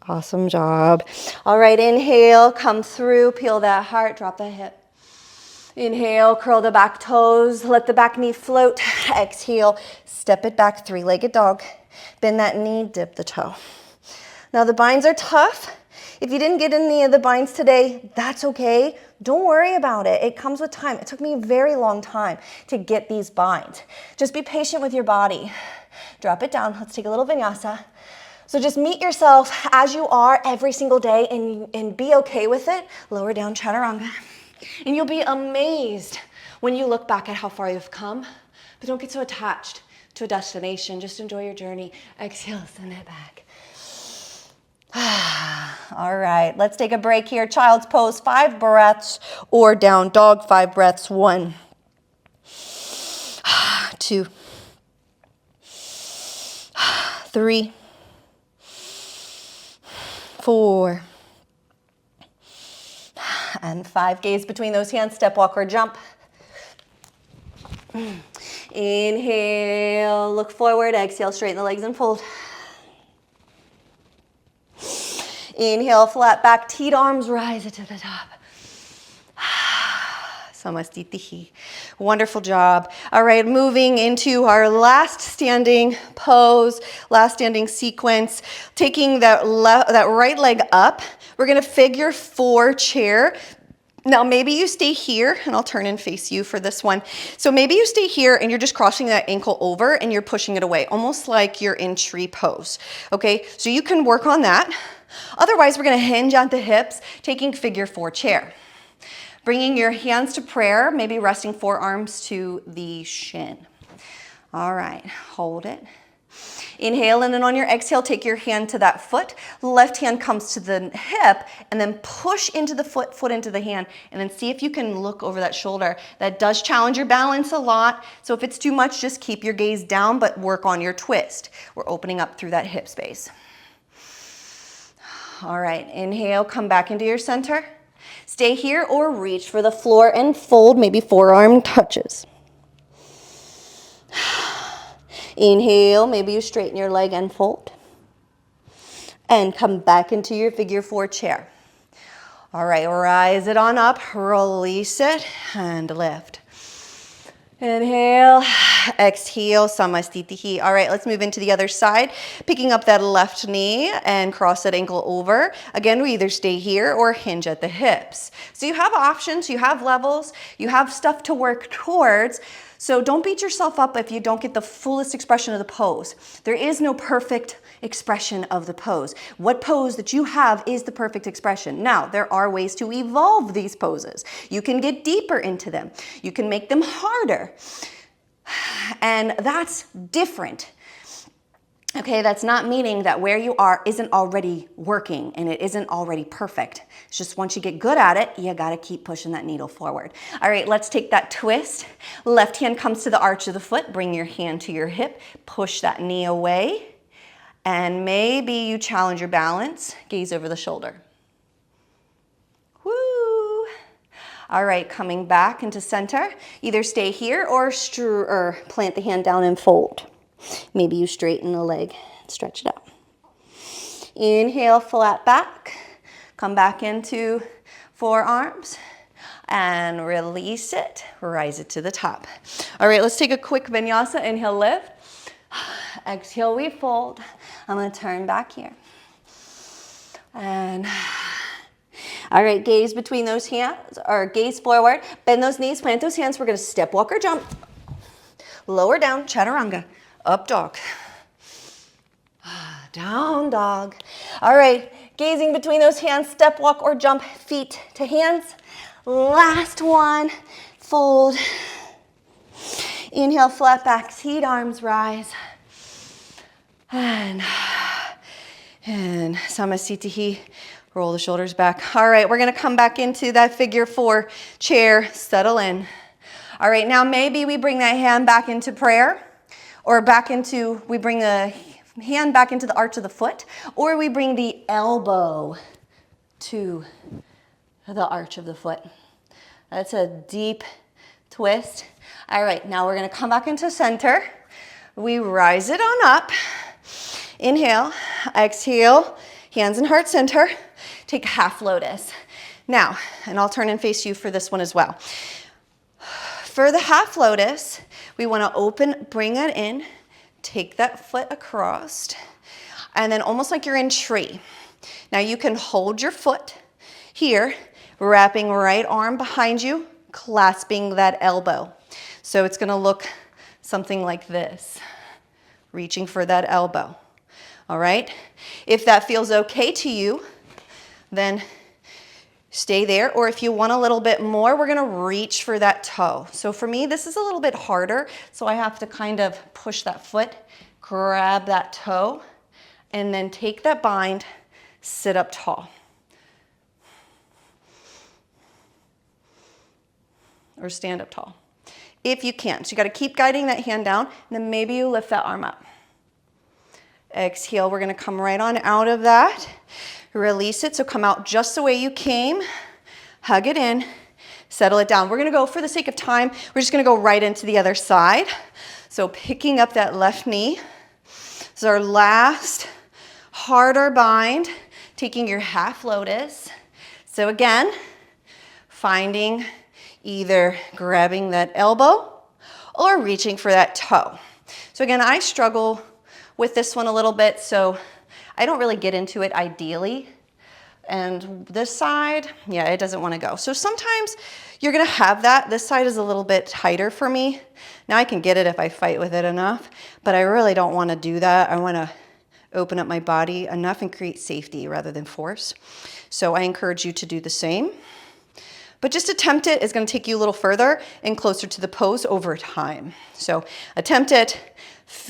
Awesome job. All right, inhale, come through, peel that heart, drop the hip. Inhale, curl the back toes, let the back knee float. Exhale, step it back, three-legged dog. Bend that knee, dip the toe. Now the binds are tough. If you didn't get any of the binds today, that's okay. Don't worry about it. It comes with time. It took me a very long time to get these binds. Just be patient with your body. Drop it down. Let's take a little vinyasa. So just meet yourself as you are every single day and be okay with it. Lower down chaturanga. And you'll be amazed when you look back at how far you've come. But don't get so attached to a destination. Just enjoy your journey. Exhale, send it back. All right, let's take a break here. Child's pose, 5 breaths, or down dog, 5 breaths, 1, 2, 3, 4, and 5. Gaze between those hands, step, walk, or jump. Inhale, look forward, exhale, straighten the legs and fold. Inhale, flat back, teed arms, rise it to the top. Samastitihi. Wonderful job. All right, moving into our last standing pose, last standing sequence. Taking that right leg up, we're gonna figure 4 chair. Now maybe you stay here, and I'll turn and face you for this one. So maybe you stay here and you're just crossing that ankle over and you're pushing it away, almost like you're in tree pose, okay? So you can work on that. Otherwise, we're gonna hinge at the hips, taking figure 4 chair. Bringing your hands to prayer, maybe resting forearms to the shin. All right, hold it. Inhale, and then on your exhale, take your hand to that foot. Left hand comes to the hip, and then push into the foot into the hand, and then see if you can look over that shoulder. That does challenge your balance a lot, so if it's too much, just keep your gaze down, but work on your twist. We're opening up through that hip space. All right, inhale, come back into your center. Stay here or reach for the floor and fold, maybe forearm touches. Inhale, maybe you straighten your leg and fold. And come back into your figure 4 chair. All right, rise it on up, release it, and lift. Inhale, exhale, samastitihi. All right, let's move into the other side. Picking up that left knee and cross that ankle over. Again, we either stay here or hinge at the hips. So you have options, you have levels, you have stuff to work towards. So don't beat yourself up if you don't get the fullest expression of the pose. There is no perfect expression of the pose. What pose that you have is the perfect expression. Now, there are ways to evolve these poses. You can get deeper into them. You can make them harder. And that's different. Okay, that's not meaning that where you are isn't already working and it isn't already perfect. It's just once you get good at it, you gotta keep pushing that needle forward. All right, let's take that twist. Left hand comes to the arch of the foot. Bring your hand to your hip. Push that knee away. And maybe you challenge your balance. Gaze over the shoulder. Woo! All right, coming back into center. Either stay here or plant the hand down and fold. Maybe you straighten the leg and stretch it out. Inhale, flat back. Come back into forearms and release it. Rise it to the top. All right, let's take a quick vinyasa. Inhale, lift. Exhale, we fold. I'm gonna turn back here. And all right, gaze between those hands, or gaze forward. Bend those knees, plant those hands. We're gonna step, walk, or jump. Lower down, chaturanga. Up dog. Down dog. All right, gazing between those hands, step, walk, or jump, feet to hands. Last one, fold. Inhale, flat back, seat, arms rise. And samastitihi, roll the shoulders back. All right, we're gonna come back into that figure 4 chair, settle in. All right, now maybe we bring that hand back into prayer, or we bring the hand back into the arch of the foot, or we bring the elbow to the arch of the foot. That's a deep twist. All right, now we're gonna come back into center. We rise it on up. Inhale, exhale, hands in heart center. Take half lotus. Now, and I'll turn and face you for this one as well. For the half lotus, we wanna bring it in, take that foot across, and then almost like you're in tree. Now you can hold your foot here, wrapping right arm behind you, clasping that elbow. So it's gonna look something like this, reaching for that elbow. All right? If that feels okay to you, then stay there. Or if you want a little bit more, we're gonna reach for that toe. So for me, this is a little bit harder, so I have to kind of push that foot, grab that toe, and then take that bind, sit up tall. Or stand up tall. if you can. So you got to keep guiding that hand down, and then maybe you lift that arm up. Exhale, we're going to come right on out of that. Release it, so come out just the way you came. Hug it in, settle it down. We're going to go, for the sake of time, we're just going to go right into the other side. So picking up that left knee. This is our last harder bind, taking your half lotus. So again, finding either grabbing that elbow or reaching for that toe. So again, I struggle with this one a little bit, so I don't really get into it ideally. And this side, yeah, it doesn't want to go. So sometimes you're going to have that. This side is a little bit tighter for me. Now I can get it if I fight with it enough, but I really don't want to do that. I want to open up my body enough and create safety rather than force. So I encourage you to do the same. But just attempt it. It's going to take you a little further and closer to the pose over time. So attempt it,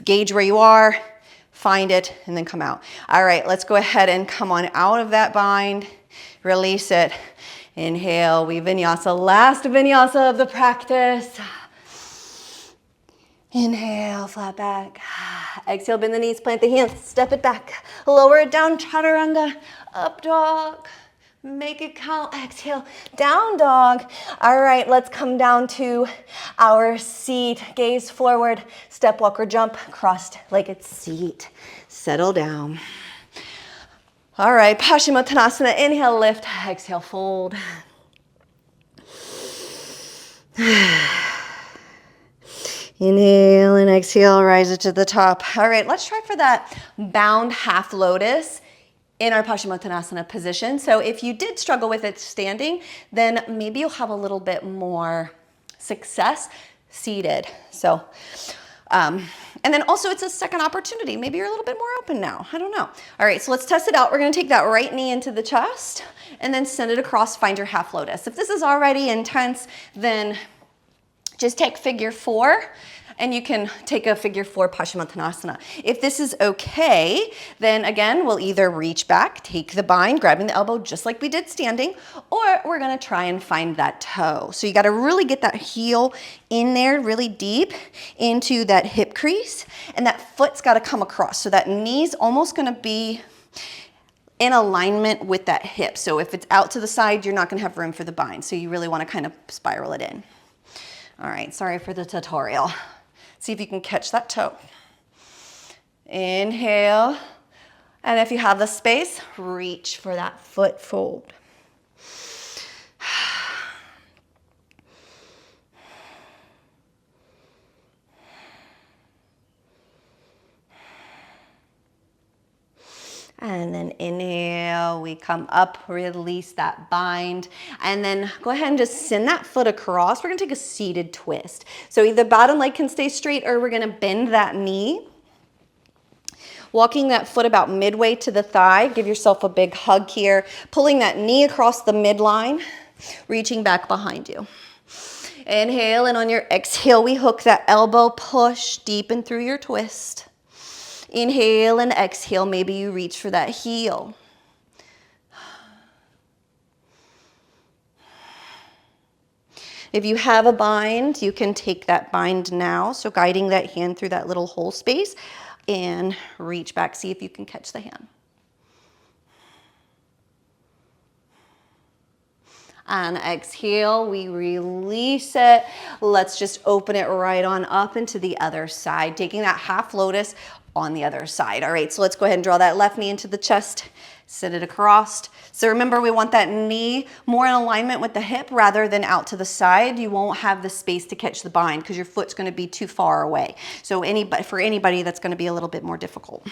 gauge where you are, find it, and then come out. All right, let's go ahead and come on out of that bind. Release it. Inhale, we vinyasa. Last vinyasa of the practice. Inhale, flat back. Exhale, bend the knees, plant the hands, step it back. Lower it down, chaturanga, up dog. Make it count. Exhale, down dog. All right, let's come down to our seat. Gaze forward, step, walk, or jump, crossed-legged seat. Settle down. All right, Paschimottanasana. Inhale, lift. Exhale, fold. Inhale and exhale, rise it to the top. All right, let's try for that bound half lotus in our Paschimottanasana position. So if you did struggle with it standing, then maybe you'll have a little bit more success seated. So, and then also it's a second opportunity. Maybe you're a little bit more open now. I don't know. All right, so let's test it out. We're gonna take that right knee into the chest and then send it across, find your half lotus. If this is already intense, then just take figure 4 and you can take a figure 4 Paschimottanasana. If this is okay, then again, we'll either reach back, take the bind, grabbing the elbow just like we did standing, or we're gonna try and find that toe. So you gotta really get that heel in there really deep into that hip crease, and that foot's gotta come across. So that knee's almost gonna be in alignment with that hip. So if it's out to the side, you're not gonna have room for the bind. So you really wanna kind of spiral it in. All right, sorry for the tutorial. See if you can catch that toe. Inhale, and if you have the space, reach for that foot fold. And then inhale, we come up, release that bind, and then go ahead and just send that foot across. We're gonna take a seated twist. So either bottom leg can stay straight or we're gonna bend that knee. Walking that foot about midway to the thigh, give yourself a big hug here. Pulling that knee across the midline, reaching back behind you. Inhale, and on your exhale, we hook that elbow, push deep in through your twist. Inhale and exhale, maybe you reach for that heel. If you have a bind, you can take that bind now. So guiding that hand through that little hole space and reach back. See if you can catch the hand. And exhale, we release it. Let's just open it right on up into the other side, taking that half lotus on the other side. All right, so let's go ahead and draw that left knee into the chest, send it across. So remember, we want that knee more in alignment with the hip rather than out to the side. You won't have the space to catch the bind because your foot's gonna be too far away. So for anybody, that's gonna be a little bit more difficult.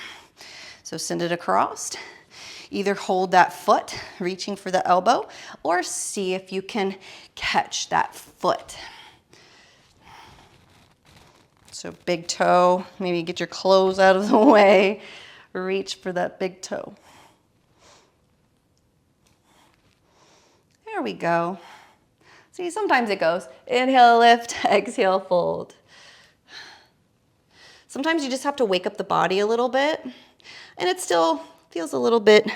So send it across. Either hold that foot, reaching for the elbow, or see if you can catch that foot. So big toe, maybe get your clothes out of the way, reach for that big toe. There we go. See, sometimes it goes, inhale, lift, exhale, fold. Sometimes you just have to wake up the body a little bit, and it still feels a little bit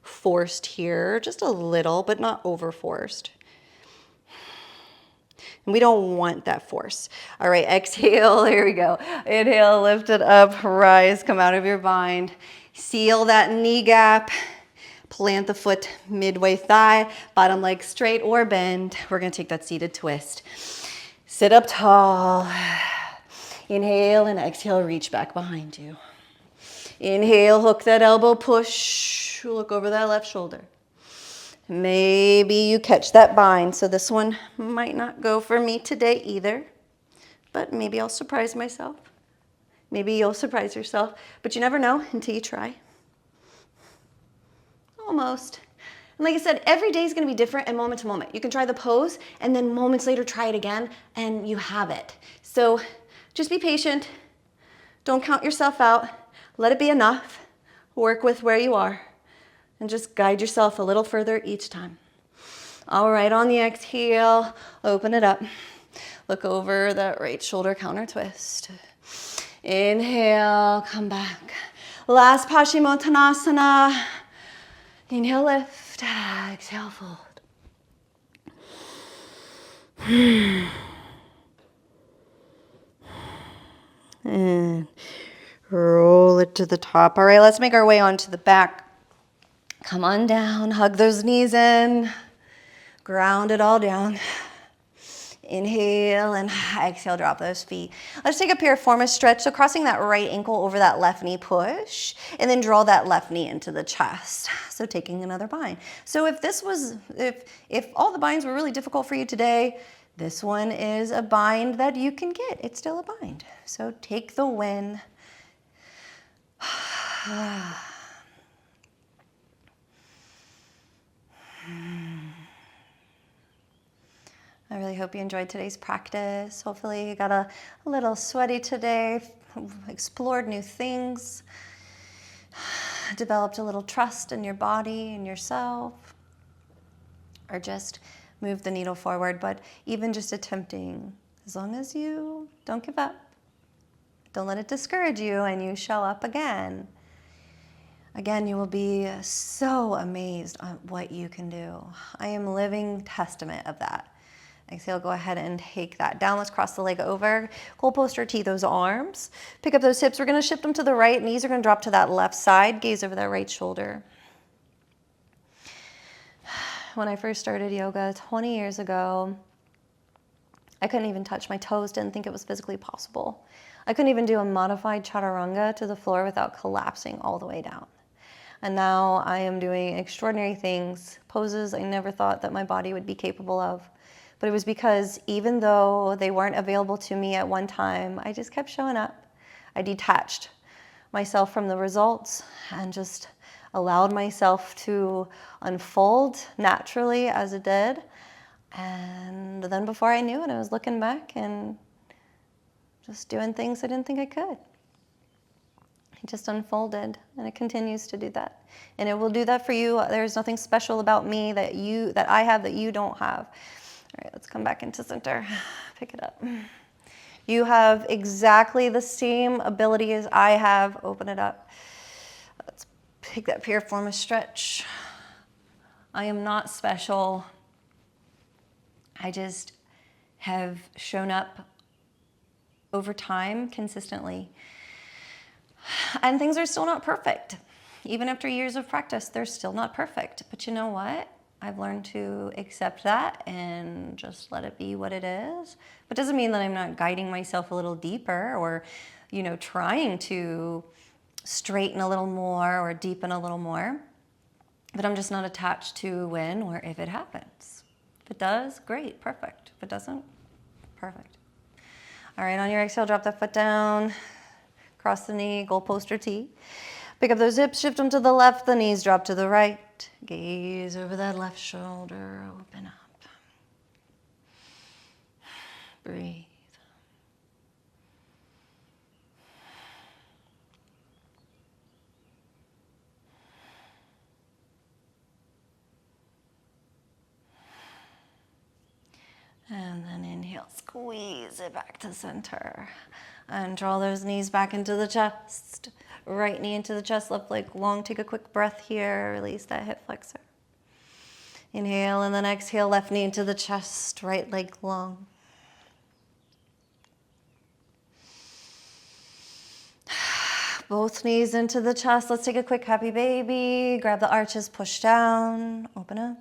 forced here, just a little, but not over forced. And we don't want that force. All right, exhale, here we go. Inhale, lift it up, rise, come out of your bind. Seal that knee gap. Plant the foot midway thigh, bottom leg straight or bend. We're gonna take that seated twist. Sit up tall. Inhale and exhale, reach back behind you. Inhale, hook that elbow, push. Look over that left shoulder. Maybe you catch that bind. So this one might not go for me today either, but maybe I'll surprise myself. Maybe you'll surprise yourself, but you never know until you try. Almost. And like I said, every day is going to be different and moment to moment. You can try the pose and then moments later try it again and you have it. So just be patient. Don't count yourself out. Let it be enough. Work with where you are and just guide yourself a little further each time. All right, on the exhale, open it up. Look over that right shoulder, counter twist. Inhale, come back. Last Paschimottanasana. Inhale, lift. Exhale, fold. And roll it to the top. All right, let's make our way onto the back. Come on down, hug those knees in, ground it all down. Inhale and exhale, drop those feet. Let's take a piriformis stretch. So crossing that right ankle over that left knee, push, and then draw that left knee into the chest. So taking another bind. So if all the binds were really difficult for you today, this one is a bind that you can get. It's still a bind. So take the win. I really hope you enjoyed today's practice. Hopefully you got a little sweaty today, explored new things, developed a little trust in your body and yourself, or just moved the needle forward. But even just attempting, as long as you don't give up, don't let it discourage you, and you show up again. Again, you will be so amazed at what you can do. I am living testament of that. Exhale, go ahead and take that down. Let's cross the leg over. Goal poster T those arms. Pick up those hips. We're going to shift them to the right. Knees are going to drop to that left side. Gaze over that right shoulder. When I first started yoga 20 years ago, I couldn't even touch my toes, didn't think it was physically possible. I couldn't even do a modified chaturanga to the floor without collapsing all the way down. And now I am doing extraordinary things, poses I never thought that my body would be capable of. But it was because even though they weren't available to me at one time, I just kept showing up. I detached myself from the results and just allowed myself to unfold naturally as it did. And then before I knew it, I was looking back and just doing things I didn't think I could. It just unfolded, and it continues to do that. And it will do that for you. There's nothing special about me that I have that you don't have. All right, let's come back into center. Pick it up. You have exactly the same ability as I have. Open it up. Let's pick that piriformis stretch. I am not special. I just have shown up over time consistently. And things are still not perfect. Even after years of practice, they're still not perfect. But you know what? I've learned to accept that and just let it be what it is. But it doesn't mean that I'm not guiding myself a little deeper or, trying to straighten a little more or deepen a little more. But I'm just not attached to when or if it happens. If it does, great, perfect. If it doesn't, perfect. All right, on your exhale, drop that foot down. Cross the knee, goal poster T. Pick up those hips, shift them to the left, the knees drop to the right. Gaze over that left shoulder, open up. Breathe. And then inhale, squeeze it back to center. And draw those knees back into the chest. Right knee into the chest, left leg long. Take a quick breath here. Release that hip flexor. Inhale and then exhale, left knee into the chest, right leg long. Both knees into the chest. Let's take a quick happy baby. Grab the arches, push down, open up.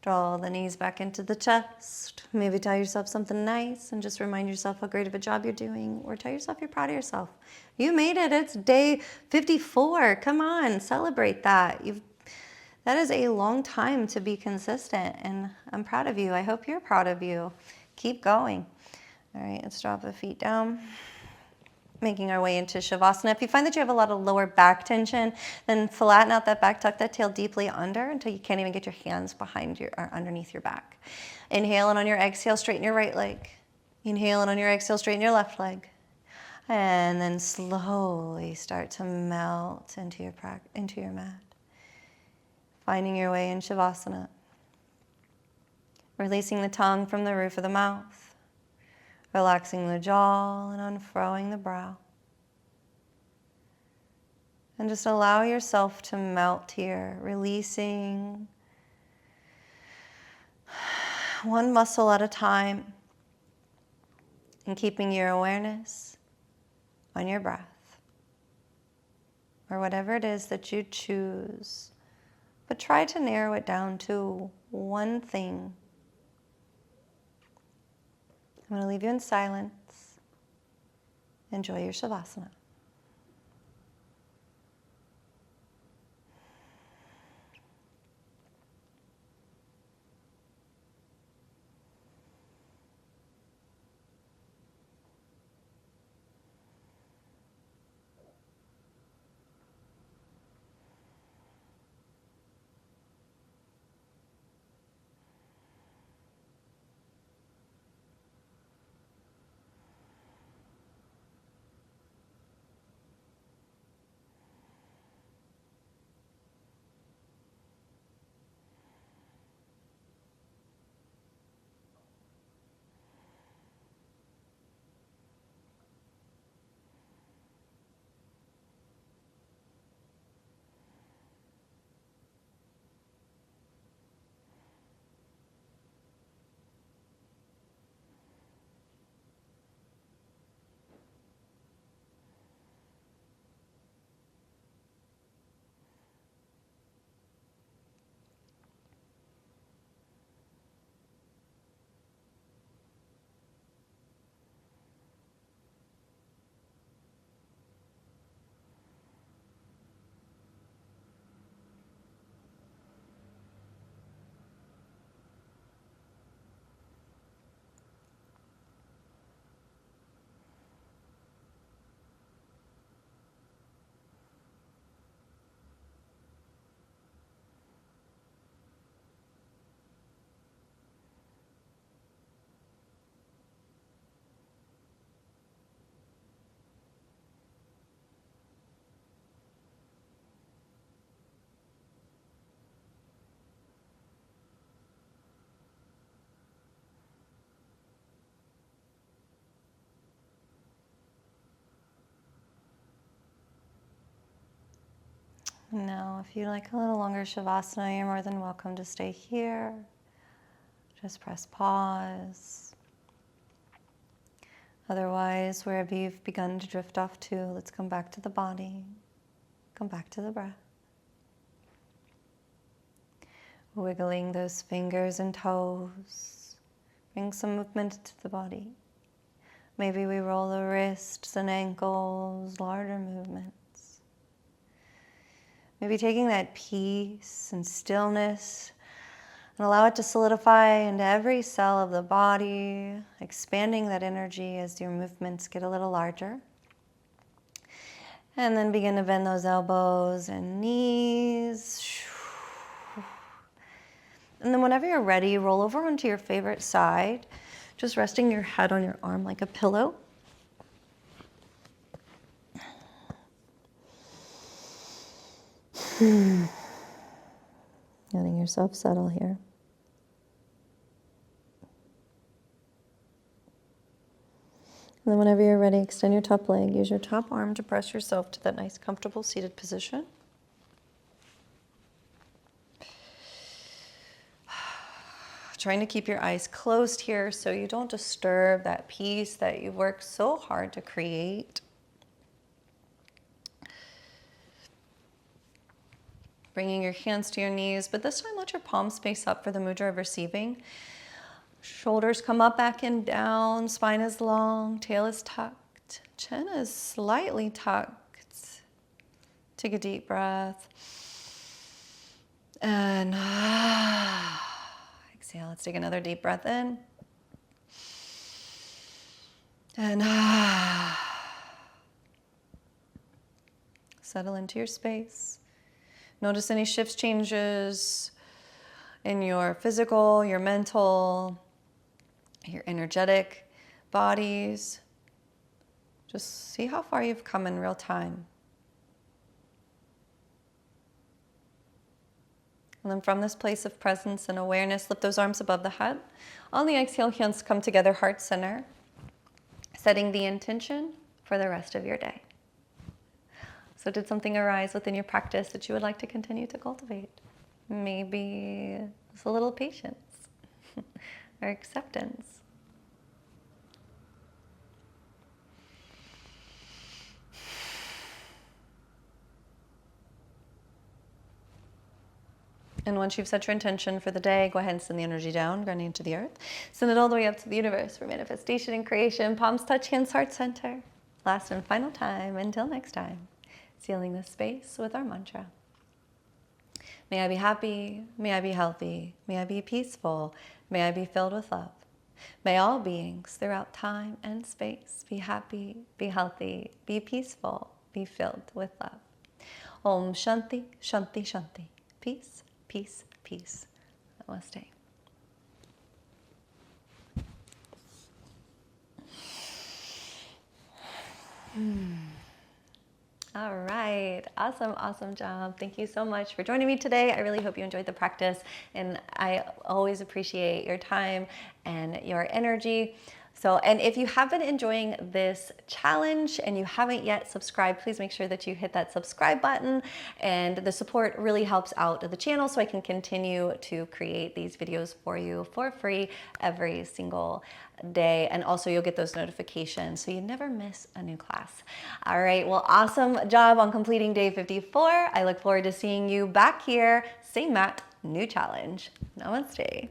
Draw the knees back into the chest. Maybe tell yourself something nice and just remind yourself how great of a job you're doing, or tell yourself you're proud of yourself. You made it. It's day 54. Come on, celebrate that. That is a long time to be consistent, and I'm proud of you. I hope you're proud of you. Keep going. All right, let's drop the feet down. Making our way into Shavasana. If you find that you have a lot of lower back tension, then flatten out that back, tuck that tail deeply under until you can't even get your hands behind your or underneath your back. Inhale, and on your exhale, straighten your right leg. Inhale, and on your exhale, straighten your left leg. And then slowly start to melt into your mat. Finding your way in Shavasana. Releasing the tongue from the roof of the mouth. Relaxing the jaw and unfurrowing the brow. And just allow yourself to melt here, releasing one muscle at a time and keeping your awareness on your breath or whatever it is that you choose. But try to narrow it down to one thing. I'm going to leave you in silence. Enjoy your Shavasana. Now, if you like a little longer Shavasana, you're more than welcome to stay here. Just press pause. Otherwise, wherever you've begun to drift off to, let's come back to the body. Come back to the breath. Wiggling those fingers and toes. Bring some movement to the body. Maybe we roll the wrists and ankles, larger movements. Maybe taking that peace and stillness and allow it to solidify into every cell of the body, expanding that energy as your movements get a little larger. And then begin to bend those elbows and knees. And then whenever you're ready, roll over onto your favorite side, just resting your head on your arm like a pillow. Letting yourself settle here. And then whenever you're ready, extend your top leg. Use your top arm to press yourself to that nice, comfortable seated position. Trying to keep your eyes closed here so you don't disturb that peace that you've worked so hard to create. Bringing your hands to your knees, but this time let your palms face up for the mudra of receiving. Shoulders come up, back and down. Spine is long, tail is tucked. Chin is slightly tucked. Take a deep breath. And exhale. Let's take another deep breath in. And settle into your space. Notice any shifts, changes in your physical, your mental, your energetic bodies. Just see how far you've come in real time. And then from this place of presence and awareness, lift those arms above the head. On the exhale, hands come together, heart center, setting the intention for the rest of your day. So did something arise within your practice that you would like to continue to cultivate? Maybe it's a little patience or acceptance. And once you've set your intention for the day, go ahead and send the energy down, grounding into the earth. Send it all the way up to the universe for manifestation and creation. Palms touch, hands, heart center. Last and final time, until next time, sealing this space with our mantra. May I be happy, may I be healthy, may I be peaceful, may I be filled with love. May all beings throughout time and space be happy, be healthy, be peaceful, be filled with love. Om Shanti, Shanti, Shanti. Peace. Peace, peace. Namaste. All right. Awesome, awesome job. Thank you so much for joining me today. I really hope you enjoyed the practice, and I always appreciate your time and your energy. So, and if you have been enjoying this challenge and you haven't yet subscribed, please make sure that you hit that subscribe button. And the support really helps out the channel so I can continue to create these videos for you for free every single day. And also you'll get those notifications so you never miss a new class. All right, well, awesome job on completing day 54. I look forward to seeing you back here, same mat, new challenge. Namaste.